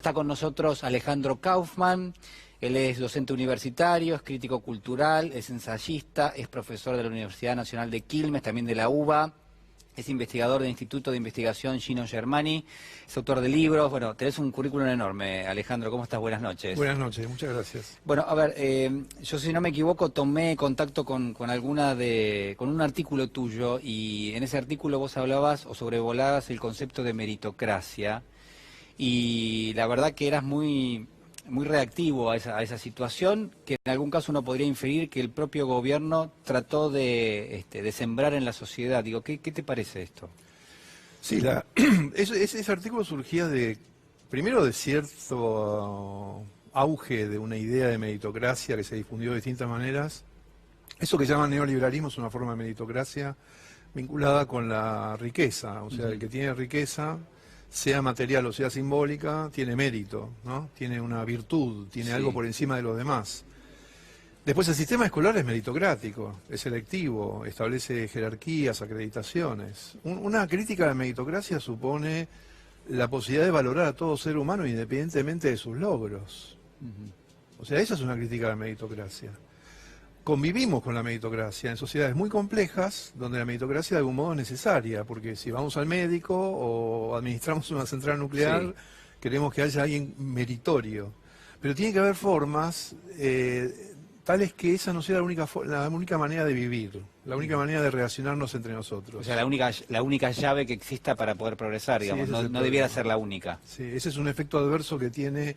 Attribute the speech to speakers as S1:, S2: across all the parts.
S1: Está con nosotros Alejandro Kaufman, él es docente universitario, es crítico cultural, es ensayista, es profesor de la Universidad Nacional de Quilmes, también de la UBA, es investigador del Instituto de Investigación Gino Germani, es autor de libros. Bueno, tenés un currículum enorme, Alejandro. ¿Cómo estás? Buenas noches.
S2: Buenas noches, muchas gracias.
S1: Bueno, a ver, yo si no me equivoco tomé contacto con un artículo tuyo, y en ese artículo vos hablabas o sobrevolabas el concepto de meritocracia, y la verdad que eras muy reactivo a esa situación, que en algún caso uno podría inferir que el propio gobierno trató de sembrar en la sociedad. Digo, ¿qué te parece esto?
S2: Sí, ese artículo surgía primero de cierto auge de una idea de meritocracia que se difundió de distintas maneras. Eso que llaman neoliberalismo es una forma de meritocracia vinculada con la riqueza. O sea, el que tiene riqueza, sea material o sea simbólica, tiene mérito, ¿no? Tiene una virtud, tiene algo por encima de los demás. Después, el sistema escolar es meritocrático, es selectivo, establece jerarquías, acreditaciones. Una crítica a la meritocracia supone la posibilidad de valorar a todo ser humano independientemente de sus logros. O sea, esa es una crítica a la meritocracia. Convivimos con la meritocracia en sociedades muy complejas, donde la meritocracia de algún modo es necesaria, porque si vamos al médico o administramos una central nuclear, queremos que haya alguien meritorio. Pero tiene que haber formas tales que esa no sea la única manera de vivir, la única manera de relacionarnos entre nosotros.
S1: O sea, la única llave que exista para poder progresar, digamos, no debiera ser la única.
S2: Sí, ese es un efecto adverso que tiene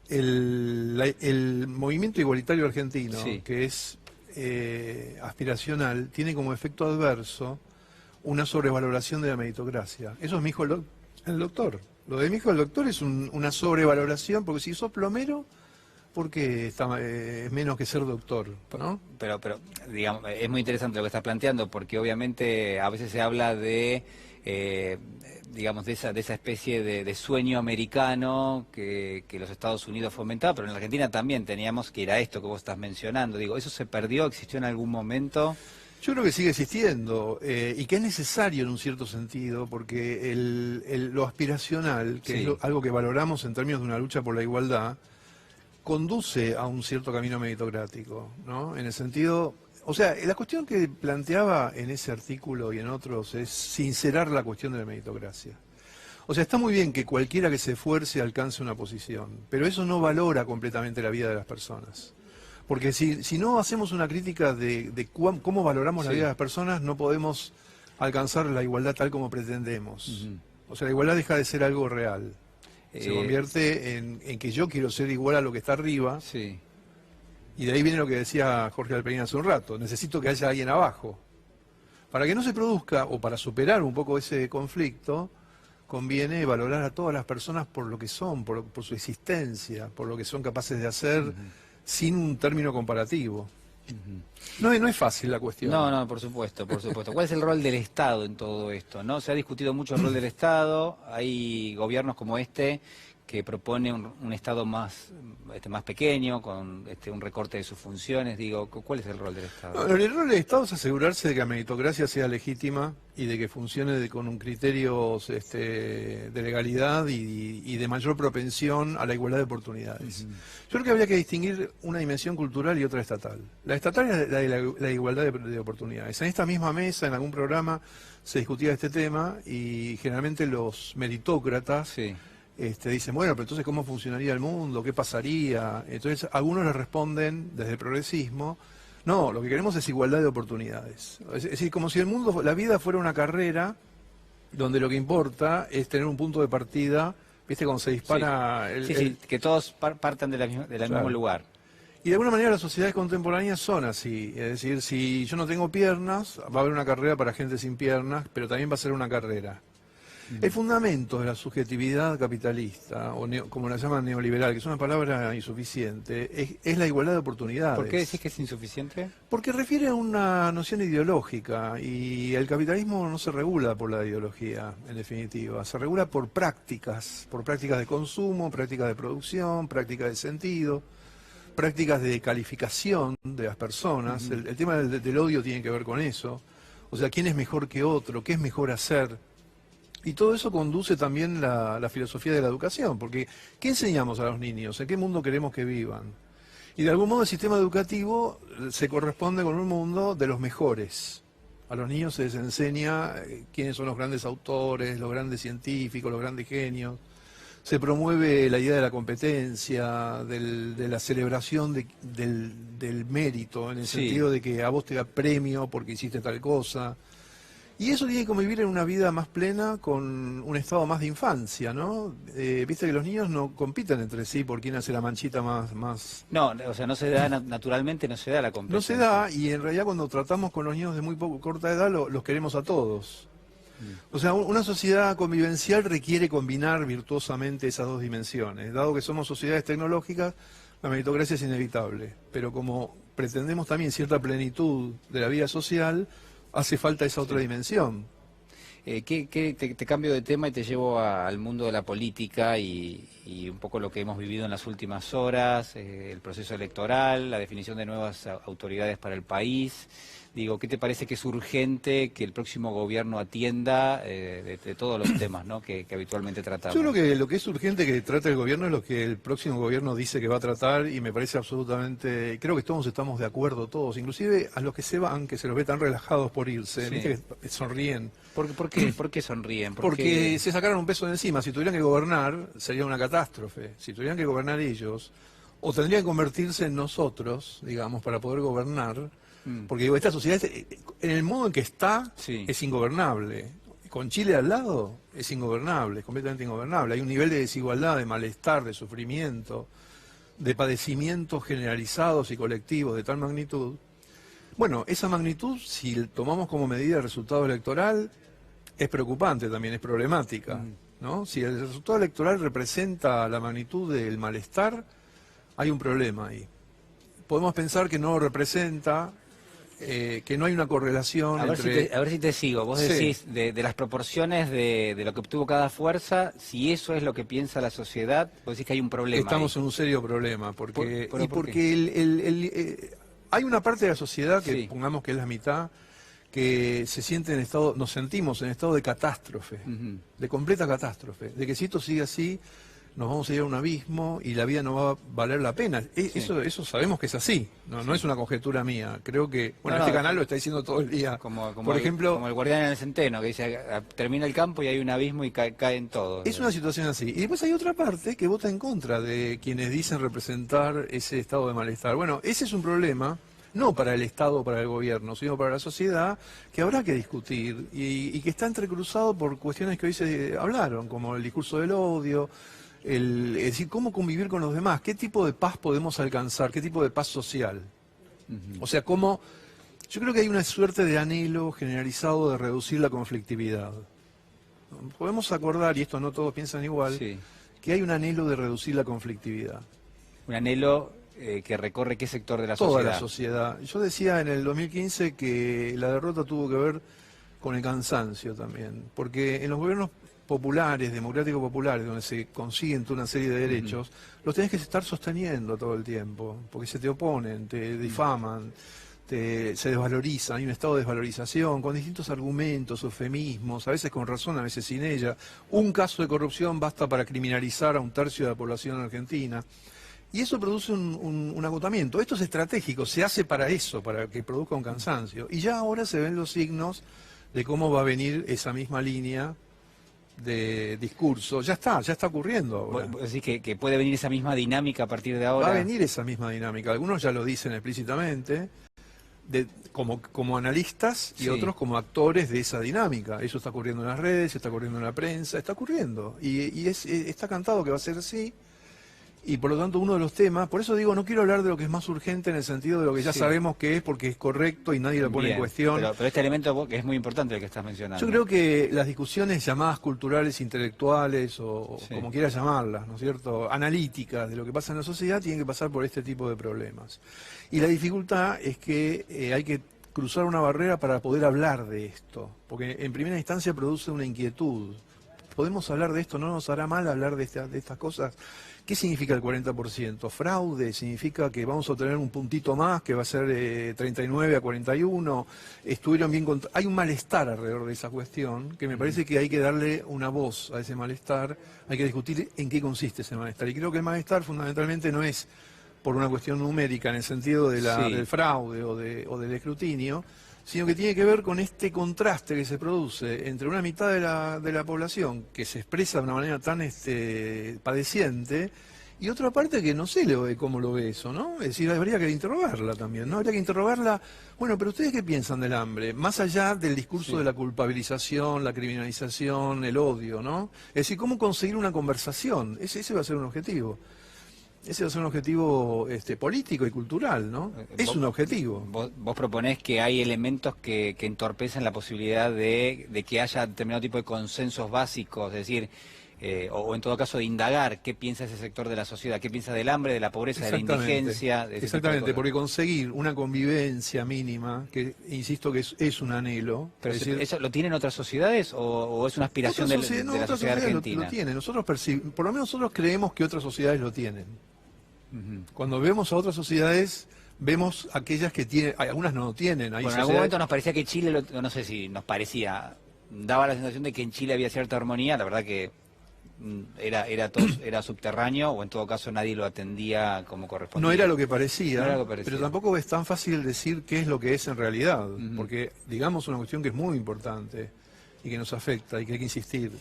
S2: el movimiento igualitario argentino, que es aspiracional, tiene como efecto adverso una sobrevaloración de la meritocracia. Eso me dijo el doctor. Lo de mi hijo el doctor es una sobrevaloración, porque si sos plomero, porque es menos que ser doctor, ¿no?
S1: Pero digamos, es muy interesante lo que estás planteando, porque obviamente a veces se habla de digamos, de esa especie de sueño americano que los Estados Unidos fomentaban, pero en la Argentina también teníamos que ir a esto que vos estás mencionando. Digo, ¿eso se perdió? ¿Existió en algún momento?
S2: Yo creo que sigue existiendo, y que es necesario en un cierto sentido, porque lo aspiracional, que es algo que valoramos en términos de una lucha por la igualdad, conduce a un cierto camino meritocrático, ¿no? En el sentido... O sea, la cuestión que planteaba en ese artículo y en otros es sincerar la cuestión de la meritocracia. O sea, está muy bien que cualquiera que se esfuerce alcance una posición, pero eso no valora completamente la vida de las personas. Porque si no hacemos una crítica de cómo valoramos la vida de las personas, no podemos alcanzar la igualdad tal como pretendemos. O sea, la igualdad deja de ser algo real. Se convierte en que yo quiero ser igual a lo que está arriba. Y de ahí viene lo que decía Jorge Alperín hace un rato: necesito que haya alguien abajo. Para que no se produzca, o para superar un poco ese conflicto, conviene valorar a todas las personas por lo que son, por su existencia, por lo que son capaces de hacer, sin un término comparativo. No es fácil la cuestión.
S1: No, por supuesto, por supuesto. ¿Cuál es el rol del Estado en todo esto, no? Se ha discutido mucho el rol del Estado. Hay gobiernos como este que propone un Estado más pequeño, con un recorte de sus funciones. Digo, ¿cuál es el rol del Estado?
S2: No, el rol del Estado es asegurarse de que la meritocracia sea legítima y de que funcione con un criterio de legalidad y de mayor propensión a la igualdad de oportunidades. Yo creo que habría que distinguir una dimensión cultural y otra estatal. La estatal es la igualdad de oportunidades. En esta misma mesa, en algún programa, se discutía este tema, y generalmente los meritócratas dicen, bueno, pero entonces ¿cómo funcionaría el mundo? ¿Qué pasaría? Entonces algunos les responden desde el progresismo: no, lo que queremos es igualdad de oportunidades. Es decir, como si el mundo, la vida fuera una carrera donde lo que importa es tener un punto de partida, ¿viste? Cuando se dispara...
S1: que todos partan del mismo lugar.
S2: Y de alguna manera las sociedades contemporáneas son así. Es decir, si yo no tengo piernas, va a haber una carrera para gente sin piernas, pero también va a ser una carrera. El fundamento de la subjetividad capitalista, o como la llaman neoliberal, que es una palabra insuficiente, es la igualdad de oportunidades.
S1: ¿Por qué decís que es insuficiente?
S2: Porque refiere a una noción ideológica, y el capitalismo no se regula por la ideología, en definitiva. Se regula por prácticas de consumo, prácticas de producción, prácticas de sentido, prácticas de calificación de las personas. El tema del odio tiene que ver con eso. O sea, ¿quién es mejor que otro? ¿Qué es mejor hacer? Y todo eso conduce también la filosofía de la educación, porque ¿qué enseñamos a los niños? ¿En qué mundo queremos que vivan? Y de algún modo el sistema educativo se corresponde con un mundo de los mejores. A los niños se les enseña quiénes son los grandes autores, los grandes científicos, los grandes genios. Se promueve la idea de la competencia, de la celebración del mérito, en el sentido de que a vos te da premio porque hiciste tal cosa. Y eso tiene que convivir en una vida más plena con un estado más de infancia, ¿no? Viste que los niños no compiten entre sí por quién hace la manchita más...
S1: No, o sea, no se da, naturalmente no se da la competencia.
S2: No se da, y en realidad cuando tratamos con los niños de muy corta edad, los queremos a todos. O sea, una sociedad convivencial requiere combinar virtuosamente esas dos dimensiones. Dado que somos sociedades tecnológicas, la meritocracia es inevitable. Pero como pretendemos también cierta plenitud de la vida social, hace falta esa otra dimensión.
S1: Te cambio de tema y te llevo al mundo de la política y un poco lo que hemos vivido en las últimas horas, el proceso electoral, la definición de nuevas autoridades para el país. Digo, ¿qué te parece que es urgente que el próximo gobierno atienda de todos los temas, ¿no?, que habitualmente tratamos?
S2: Yo creo que lo que es urgente que trate el gobierno es lo que el próximo gobierno dice que va a tratar, y me parece absolutamente... Creo que todos estamos de acuerdo, todos, inclusive a los que se van, que se los ve tan relajados por irse,
S1: Sí.
S2: ¿viste? Que sonríen.
S1: ¿Por qué sonríen?
S2: Porque se sacaron un peso de encima. Si tuvieran que gobernar, sería una catástrofe. Si tuvieran que gobernar ellos, o tendrían que convertirse en nosotros, digamos, para poder gobernar. Porque digo, esta sociedad, en el modo en que está, es ingobernable. Con Chile al lado, es ingobernable, es completamente ingobernable. Hay un nivel de desigualdad, de malestar, de sufrimiento, de padecimientos generalizados y colectivos de tal magnitud. Bueno, esa magnitud, si tomamos como medida el resultado electoral, es preocupante también, es problemática, ¿no? Si el resultado electoral representa la magnitud del malestar, hay un problema ahí. Podemos pensar que no lo representa, que no hay una correlación entre...
S1: A ver si te sigo. Vos decís, de las proporciones de lo que obtuvo cada fuerza, si eso es lo que piensa la sociedad, vos decís que hay un problema.
S2: Estamos
S1: ahí.
S2: en un serio problema, porque,
S1: ¿Por
S2: porque hay una parte de la sociedad, que pongamos que es la mitad, que se siente en estado, nos sentimos en estado de catástrofe, de completa catástrofe, de que si esto sigue así, nos vamos a ir a un abismo y la vida no va a valer la pena. Eso sabemos que es así, no es una conjetura mía. Creo que, bueno, este canal lo está diciendo todo el día. Por ejemplo,
S1: como el guardián en el centeno, que dice, termina el campo y hay un abismo y caen todos.
S2: Es una situación así. Y después hay otra parte que vota en contra de quienes dicen representar ese estado de malestar. Bueno, ese es un problema, no para el Estado o para el gobierno, sino para la sociedad, que habrá que discutir y que está entrecruzado por cuestiones que hoy se hablaron, como el discurso del odio, es decir, cómo convivir con los demás, qué tipo de paz podemos alcanzar, qué tipo de paz social. O sea, cómo... Yo creo que hay una suerte de anhelo generalizado de reducir la conflictividad. Podemos acordar, y esto no todos piensan igual, que hay un anhelo de reducir la conflictividad.
S1: Un anhelo que recorre qué sector de la sociedad.
S2: Toda la sociedad. Yo decía en el 2015 que la derrota tuvo que ver con el cansancio también, porque en los gobiernos populares, democráticos populares, donde se consiguen toda una serie de derechos, los tenés que estar sosteniendo todo el tiempo, porque se te oponen, te difaman, se desvalorizan, hay un estado de desvalorización, con distintos argumentos, eufemismos, a veces con razón, a veces sin ella. Un caso de corrupción basta para criminalizar a un tercio de la población argentina. Y eso produce un agotamiento. Esto es estratégico, se hace para eso, para que produzca un cansancio. Y ya ahora se ven los signos de cómo va a venir esa misma línea de discurso. Ya está ocurriendo ahora.
S1: ¿Vos decís que puede venir esa misma dinámica a partir de ahora?
S2: Va a venir esa misma dinámica. Algunos ya lo dicen explícitamente, como analistas y otros como actores de esa dinámica. Eso está ocurriendo en las redes, está ocurriendo en la prensa, está ocurriendo. Y está cantado que va a ser así. Y por lo tanto uno de los temas, por eso digo, no quiero hablar de lo que es más urgente en el sentido de lo que ya sabemos que es, porque es correcto y nadie lo pone en cuestión.
S1: Pero este elemento que es muy importante el que estás mencionando.
S2: Yo creo que las discusiones llamadas culturales, intelectuales o como quieras llamarlas, ¿no es cierto?, analíticas de lo que pasa en la sociedad, tienen que pasar por este tipo de problemas. Y la dificultad es que hay que cruzar una barrera para poder hablar de esto, porque en primera instancia produce una inquietud. ¿Podemos hablar de esto? ¿No nos hará mal hablar de estas cosas ¿Qué significa el 40%? Fraude, significa que vamos a obtener un puntito más, que va a ser 39 a 41. Estuvieron bien hay un malestar alrededor de esa cuestión, que me parece que hay que darle una voz a ese malestar, hay que discutir en qué consiste ese malestar. Y creo que el malestar fundamentalmente no es por una cuestión numérica en el sentido de del fraude o del escrutinio, sino que tiene que ver con este contraste que se produce entre una mitad de la población que se expresa de una manera tan padeciente y otra parte que no sé cómo lo ve eso, ¿no? Es decir, habría que interrogarla también, ¿no? Habría que interrogarla, bueno, pero ¿ustedes qué piensan del hambre? Más allá del discurso de la culpabilización, la criminalización, el odio, ¿no? Es decir, ¿cómo conseguir una conversación? Ese va a ser un objetivo. Ese va a ser un objetivo político y cultural, ¿no? Es un objetivo.
S1: Vos proponés que hay elementos que entorpecen la posibilidad de que haya determinado tipo de consensos básicos, es decir, o en todo caso de indagar qué piensa ese sector de la sociedad, qué piensa del hambre, de la pobreza, de la indigencia.
S2: Exactamente, porque conseguir una convivencia mínima, que insisto que es un anhelo.
S1: ¿Pero
S2: es decir,
S1: eso lo tienen otras sociedades o es una aspiración de la sociedad argentina?
S2: Lo tienen. Nosotros por lo menos nosotros creemos que otras sociedades lo tienen. Cuando vemos a otras sociedades, vemos aquellas que tienen, algunas no lo tienen.
S1: Bueno, en algún momento nos parecía que Chile, no sé si nos parecía, daba la sensación de que en Chile había cierta armonía, la verdad que era subterráneo, o en todo caso nadie lo atendía como correspondía.
S2: No era lo que parecía,
S1: no era lo que parecía.
S2: Pero tampoco es tan fácil decir qué es lo que es en realidad, porque digamos una cuestión que es muy importante y que nos afecta y que hay que insistir.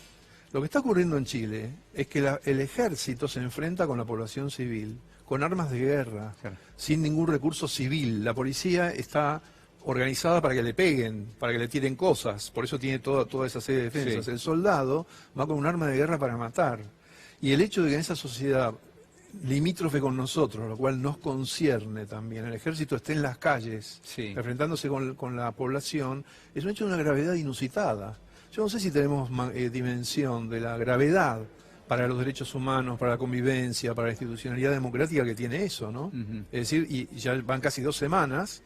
S2: Lo que está ocurriendo en Chile es que el ejército se enfrenta con la población civil, con armas de guerra, sin ningún recurso civil. La policía está organizada para que le peguen, para que le tiren cosas, por eso tiene toda esa serie de defensas. El soldado va con un arma de guerra para matar. Y el hecho de que en esa sociedad limítrofe con nosotros, lo cual nos concierne también, el ejército esté en las calles, enfrentándose con la población, es un hecho de una gravedad inusitada. Yo no sé si tenemos dimensión de la gravedad para los derechos humanos, para la convivencia, para la institucionalidad democrática que tiene eso, ¿no? Es decir, y ya van casi 2 semanas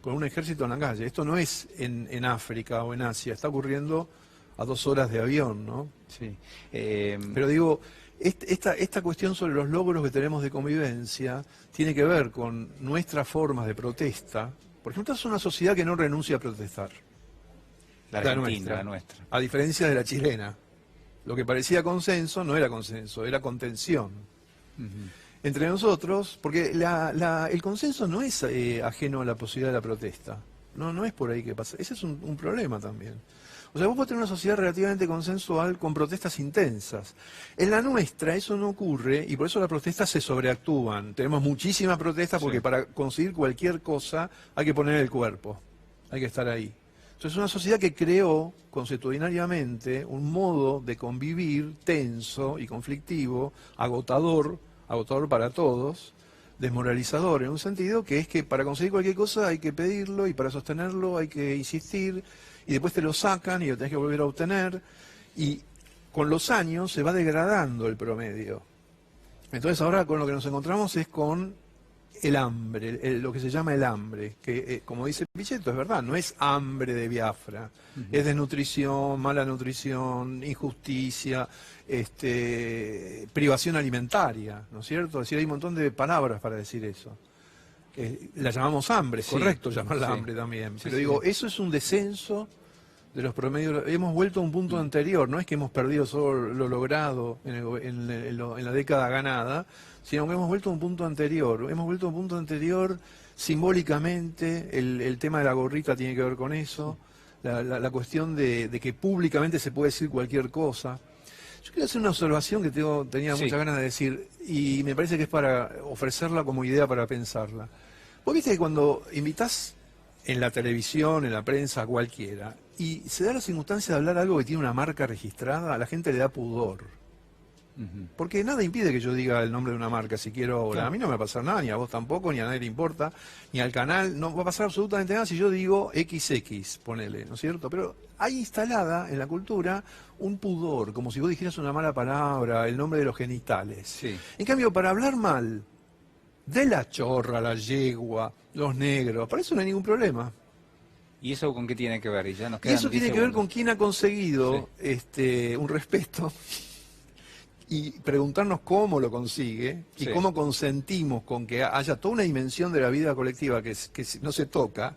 S2: con un ejército en la calle. Esto no es en África o en Asia, está ocurriendo a 2 horas de avión, ¿no? Pero digo, esta cuestión sobre los logros que tenemos de convivencia tiene que ver con nuestras formas de protesta. Por ejemplo, es una sociedad que no renuncia a protestar.
S1: La Argentina, la nuestra.
S2: A diferencia de la chilena. Lo que parecía consenso no era consenso, era contención. Entre nosotros, porque el consenso no es ajeno a la posibilidad de la protesta. No es por ahí que pasa. Ese es un problema también. O sea, vos podés tener una sociedad relativamente consensual con protestas intensas. En la nuestra eso no ocurre y por eso las protestas se sobreactúan. Tenemos muchísimas protestas porque para conseguir cualquier cosa hay que poner el cuerpo, hay que estar ahí. Entonces es una sociedad que creó consuetudinariamente un modo de convivir tenso y conflictivo, agotador para todos, desmoralizador en un sentido que es que para conseguir cualquier cosa hay que pedirlo y para sostenerlo hay que insistir y después te lo sacan y lo tenés que volver a obtener y con los años se va degradando el promedio. Entonces ahora con lo que nos encontramos es con el hambre, lo que se llama el hambre, que como dice Pichetto, es verdad, no es hambre de Biafra, es desnutrición, mala nutrición, injusticia, privación alimentaria, ¿no es cierto? Es decir, hay un montón de palabras para decir eso. La llamamos hambre, es correcto llamarla hambre también, pero digo, eso es un descenso de los promedios, hemos vuelto a un punto anterior, no es que hemos perdido solo lo logrado en la década ganada, sino que hemos vuelto a un punto anterior, simbólicamente, el tema de la gorrita tiene que ver con eso, la cuestión de que públicamente se puede decir cualquier cosa. Yo quiero hacer una observación que tenía muchas ganas de decir, y me parece que es para ofrecerla como idea para pensarla. Vos viste que cuando invitás en la televisión, en la prensa, a cualquiera, y se da la circunstancia de hablar algo que tiene una marca registrada, a la gente le da pudor. Porque nada impide que yo diga el nombre de una marca si quiero ahora. Claro. A mí no me va a pasar nada, ni a vos tampoco, ni a nadie le importa, ni al canal, no va a pasar absolutamente nada si yo digo XX, ponele, ¿no es cierto? Pero hay instalada en la cultura un pudor, como si vos dijeras una mala palabra, el nombre de los genitales. En cambio, para hablar mal de la chorra, la yegua, los negros, para eso no hay ningún problema.
S1: ¿Y eso con qué tiene que ver? Y eso
S2: tiene que ver con quién ha conseguido un respeto y preguntarnos cómo lo consigue y
S1: Sí.
S2: cómo consentimos con que haya toda una dimensión de la vida colectiva que no se toca.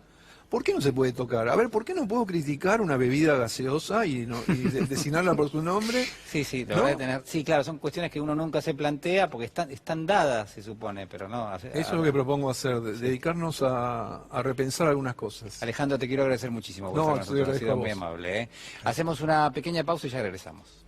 S2: ¿Por qué no se puede tocar? A ver, ¿por qué no puedo criticar una bebida gaseosa y designarla por su nombre?
S1: Sí, sí, lo
S2: ¿No?
S1: voy a tener. Sí, claro, son cuestiones que uno nunca se plantea porque están dadas, se supone, pero no.
S2: Eso es lo que propongo hacer, dedicarnos a repensar algunas cosas.
S1: Alejandro, te quiero agradecer muchísimo por
S2: No,
S1: estar con
S2: te
S1: nosotros, ha
S2: agradezco
S1: sido
S2: a
S1: muy
S2: vos.
S1: amable. Hacemos una pequeña pausa y ya regresamos.